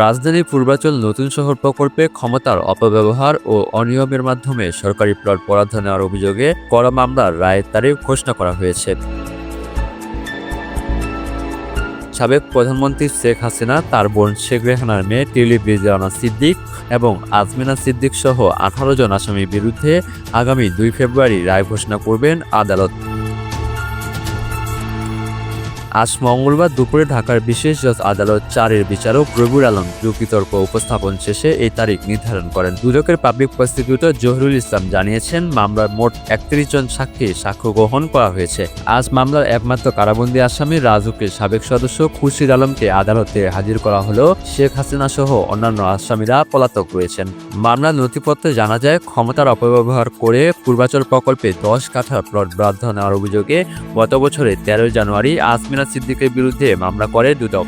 রাজধানীর পূর্বাঞ্চল নতুন শহর প্রকল্পে ক্ষমতার অপব্যবহার ও অনিয়মের মাধ্যমে সরকারি প্লট বরাদ্দ নেওয়ার অভিযোগে করা মামলার রায়ের তারিখ ঘোষণা করা হয়েছে। সাবেক প্রধানমন্ত্রী শেখ হাসিনা, তার বোন শেখ রেহানার মেয়ে টিউলিপ রিজওয়ানা সিদ্দিক এবং আজমিনা সিদ্দিক সহ 18 জন আসামির বিরুদ্ধে আগামী 2 ফেব্রুয়ারি রায় ঘোষণা করবেন আদালত। আজ মঙ্গলবার দুপুরে ঢাকার বিশেষ জজ আদালত 4-এর বিচারক রবিউল আলম যুক্তিতর্ক উপস্থাপন শেষে এই তারিখ নির্ধারণ করেন। দুদকের পাবলিক প্রসিকিউটর জহিরুল ইসলাম জানিয়েছেন, মামলার মোট 31 জন সাক্ষী সাক্ষ্য গ্রহণ করা হয়েছে। আজ মামলার একমাত্র কারাবন্দী আসামি রাজউকের সাবেক সদস্য খুরশিদ আলমকে আদালতে হাজির করা হলেও শেখ হাসিনা সহ অন্যান্য আসামিরা পলাতক রয়েছেন। মামলার নথিপত্রে জানা যায়, ক্ষমতার অপব্যবহার করে পূর্বাঞ্চল প্রকল্পে 10 কাঠা প্লট বরাদ্দ নেওয়ার অভিযোগে গত বছরের 13 জানুয়ারি আজমিনা সিদ্দিকের বিরুদ্ধে মামলা করে দুদক।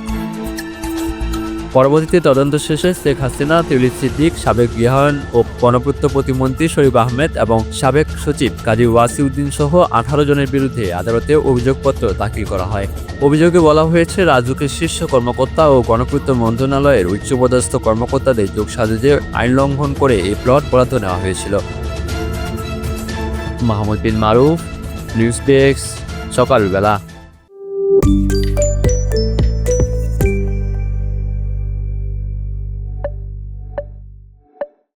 পরবর্তীতে তদন্ত শেষে শেখ হাসিনা, টিউলিপ সিদ্দিক, সাবেক গৃহায়ন ও গণপূর্ত প্রতিমন্ত্রী শরীফ আহমেদ এবং সাবেক সচিব কাজী ওয়াসিউদ্দিন সহ 18 জনের বিরুদ্ধে আদালতে অভিযোগপত্র দাখিল করা হয়। অভিযোগে বলা হয়েছে, রাজুকের শীর্ষ কর্মকর্তা ও গণপূর্ত মন্ত্রণালয়ের উচ্চপদস্থ কর্মকর্তাদের যোগসাজশে আইন লঙ্ঘন করে এই প্লট বরাদ্দ নেওয়া হয়েছিল। মাহমুদ বিন মারুফ, নিউজ ডেস্ক, সকালবেলা।